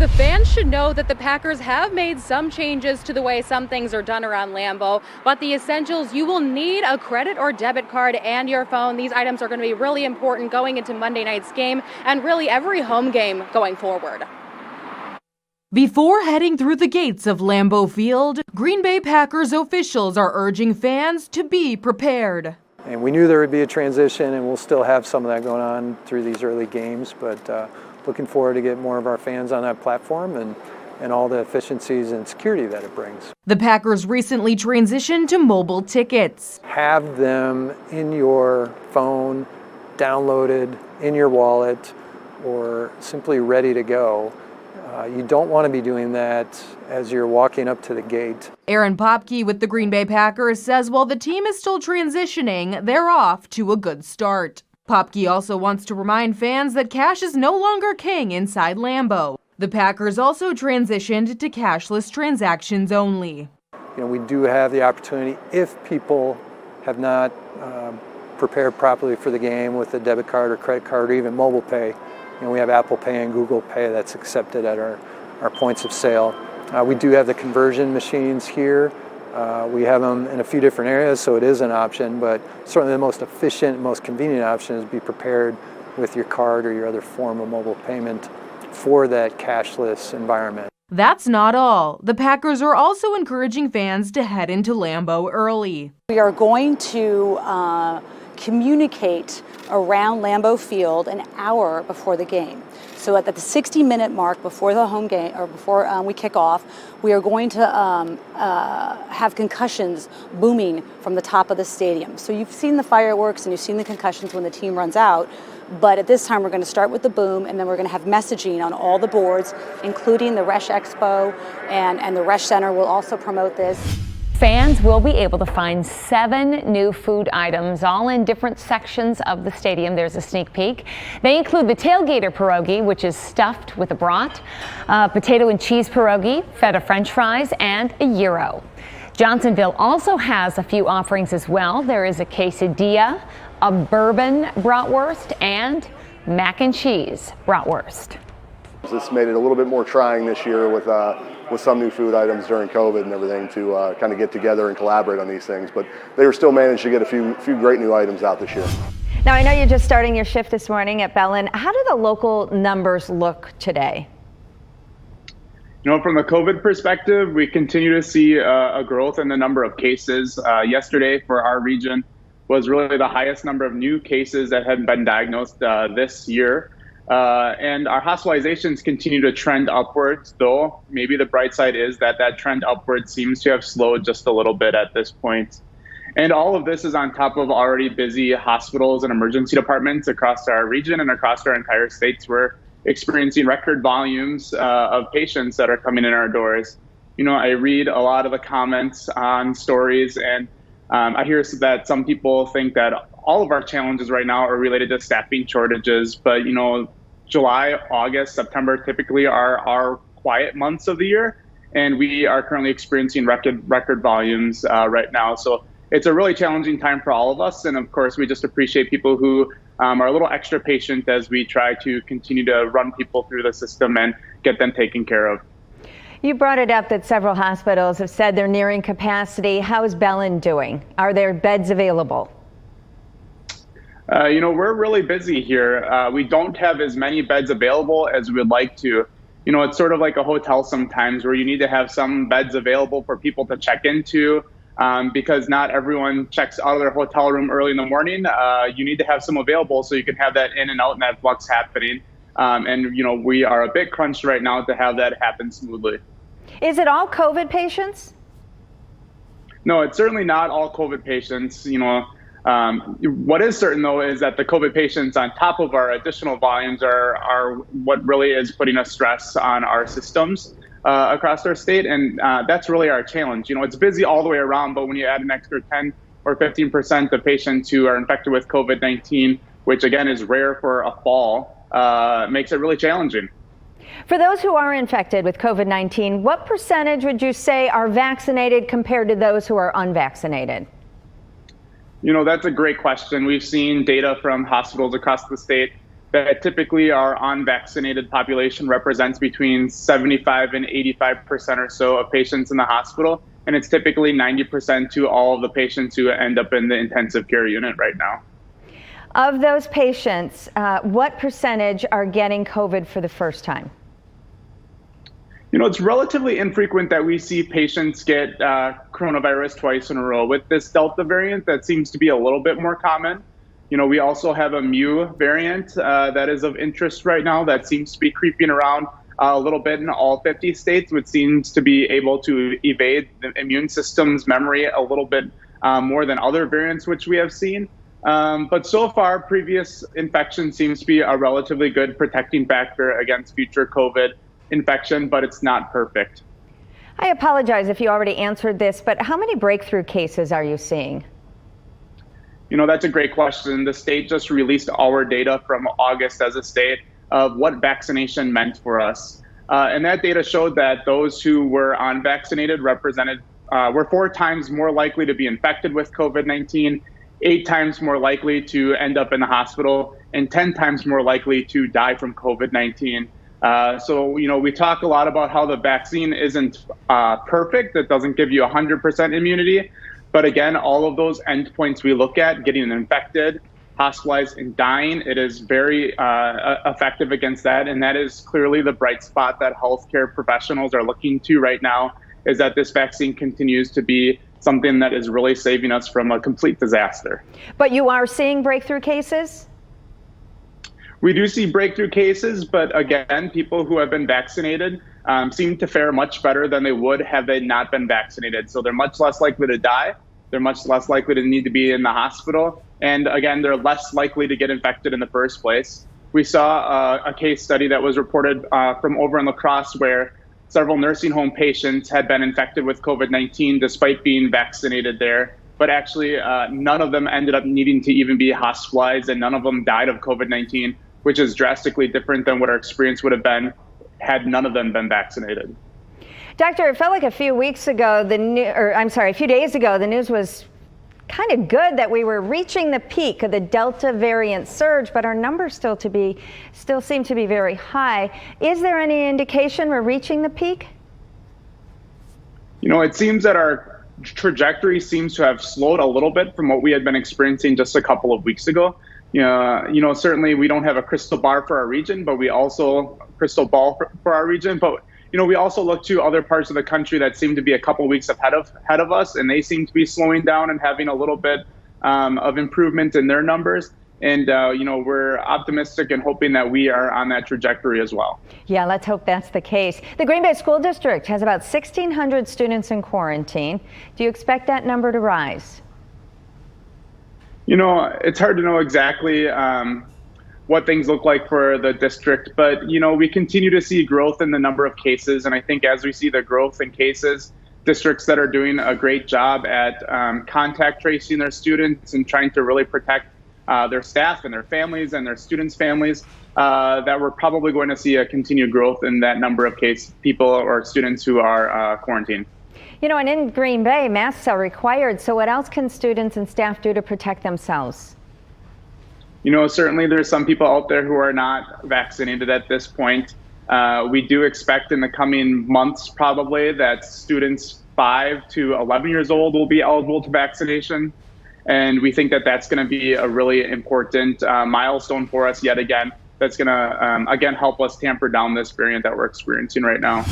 The fans should know that the Packers have made some changes to the way some things are done around Lambeau, but the essentials, you will need a credit or debit card and your phone. These items are going to be really important going into Monday night's game and really every home game going forward. Before heading through the gates of Lambeau Field, Green Bay Packers officials are urging fans to be prepared. And we knew there would be a transition, and we'll still have some of that going on through these early games, but looking forward to get more of our fans on that platform and all the efficiencies and security that it brings. The Packers recently transitioned to mobile tickets. Have them in your phone, downloaded, in your wallet, or simply ready to go. You don't want to be doing that as you're walking up to the gate. Aaron Popkey with the Green Bay Packers says while the team is still transitioning, they're off to a good start. Popkey also wants to remind fans that cash is no longer king inside Lambeau. The Packers also transitioned to cashless transactions only. We do have the opportunity, if people have not prepared properly for the game with a debit card or credit card or even mobile pay. We have Apple Pay and Google Pay that's accepted at our points of sale. We do have the conversion machines here. We have them in a few different areas, so it is an option, but certainly the most efficient, most convenient option is be prepared with your card or your other form of mobile payment for that cashless environment. That's not all. The Packers are also encouraging fans to head into Lambeau early. We are going to communicate around Lambeau Field an hour before the game. So at the 60-minute mark before the home game, or before we kick off, we are going to have concussions booming from the top of the stadium. So you've seen the fireworks and you've seen the concussions when the team runs out, but at this time we're going to start with the boom, and then we're going to have messaging on all the boards, including the Resch Expo, and the Resch Center will also promote this. Fans will be able to find 7 new food items, all in different sections of the stadium. There's a sneak peek. They include the tailgater pierogi, which is stuffed with a brat, potato and cheese pierogi, feta French fries, and a gyro. Johnsonville also has a few offerings as well. There is a quesadilla, a bourbon bratwurst, and mac and cheese bratwurst. This made it a little bit more trying this year with some new food items during COVID and everything to kind of get together and collaborate on these things. But they were still managed to get a few great new items out this year. Now, I know you're just starting your shift this morning at Bellin. How do the local numbers look today? From the COVID perspective, we continue to see a growth in the number of cases. Yesterday for our region was really the highest number of new cases that had been diagnosed this year. And our hospitalizations continue to trend upwards, though maybe the bright side is that trend upwards seems to have slowed just a little bit at this point. And all of this is on top of already busy hospitals and emergency departments across our region and across our entire states. We're experiencing record volumes of patients that are coming in our doors. I read a lot of the comments on stories, and I hear that some people think that all of our challenges right now are related to staffing shortages, but July, August, September typically are our quiet months of the year, and we are currently experiencing record volumes right now. So it's a really challenging time for all of us, and of course we just appreciate people who are a little extra patient as we try to continue to run people through the system and get them taken care of. You brought it up that several hospitals have said they're nearing capacity. How is Bellin doing? Are there beds available? We're really busy here. We don't have as many beds available as we'd like to. It's sort of like a hotel sometimes where you need to have some beds available for people to check into because not everyone checks out of their hotel room early in the morning. You need to have some available so you can have that in and out and that flux happening. And we are a bit crunched right now to have that happen smoothly. Is it all COVID patients? No, it's certainly not all COVID patients. What is certain, though, is that the COVID patients on top of our additional volumes are what really is putting a stress on our systems across our state. And that's really our challenge. It's busy all the way around, but when you add an extra 10 or 15% of patients who are infected with COVID-19, which again is rare for a fall, makes it really challenging. For those who are infected with COVID-19, what percentage would you say are vaccinated compared to those who are unvaccinated? That's a great question. We've seen data from hospitals across the state that typically our unvaccinated population represents between 75 and 85% or so of patients in the hospital. And it's typically 90% to all of the patients who end up in the intensive care unit right now. Of those patients, what percentage are getting COVID for the first time? It's relatively infrequent that we see patients get coronavirus twice in a row. With this Delta variant, that seems to be a little bit more common. We also have a Mu variant that is of interest right now that seems to be creeping around a little bit in all 50 states, which seems to be able to evade the immune system's memory a little bit more than other variants which we have seen. But so far, previous infection seems to be a relatively good protecting factor against future COVID infection, but it's not perfect. I apologize if you already answered this, but how many breakthrough cases are you seeing? That's a great question. The state just released our data from August as a state of what vaccination meant for us. And that data showed that those who were unvaccinated were 4 times more likely to be infected with COVID-19, 8 times more likely to end up in the hospital, and 10 times more likely to die from COVID-19. So we talk a lot about how the vaccine isn't perfect. It doesn't give you 100% immunity. But again, all of those endpoints we look at, getting infected, hospitalized, and dying, it is very effective against that. And that is clearly the bright spot that healthcare professionals are looking to right now, is that this vaccine continues to be something that is really saving us from a complete disaster. But you are seeing breakthrough cases? We do see breakthrough cases, but again, people who have been vaccinated seem to fare much better than they would have they not been vaccinated. So they're much less likely to die. They're much less likely to need to be in the hospital. And again, they're less likely to get infected in the first place. We saw a case study that was reported from over in La Crosse where several nursing home patients had been infected with COVID-19 despite being vaccinated there. But actually, none of them ended up needing to even be hospitalized, and none of them died of COVID-19, which is drastically different than what our experience would have been had none of them been vaccinated. Doctor, it felt like a few days ago, the news was kind of good that we were reaching the peak of the Delta variant surge, but our numbers still seem to be very high. Is there any indication we're reaching the peak? It seems that our trajectory seems to have slowed a little bit from what we had been experiencing just a couple of weeks ago. Certainly we don't have a crystal ball for our region, but we also we also look to other parts of the country that seem to be a couple weeks ahead of us, and they seem to be slowing down and having a little bit of improvement in their numbers. And, we're optimistic and hoping that we are on that trajectory as well. Yeah, let's hope that's the case. The Greenbay School District has about 1,600 students in quarantine. Do you expect that number to rise? It's hard to know exactly what things look like for the district, but, we continue to see growth in the number of cases. And I think as we see the growth in cases, districts that are doing a great job at contact tracing their students and trying to really protect their staff and their families and their students' families, that we're probably going to see a continued growth in that number of people or students who are quarantined. And in Green Bay, masks are required. So what else can students and staff do to protect themselves? Certainly there's some people out there who are not vaccinated at this point. We do expect in the coming months probably that students 5 to 11 years old will be eligible to vaccination. And we think that that's going to be a really important milestone for us yet again. That's going to, again, help us tamper down this variant that we're experiencing right now.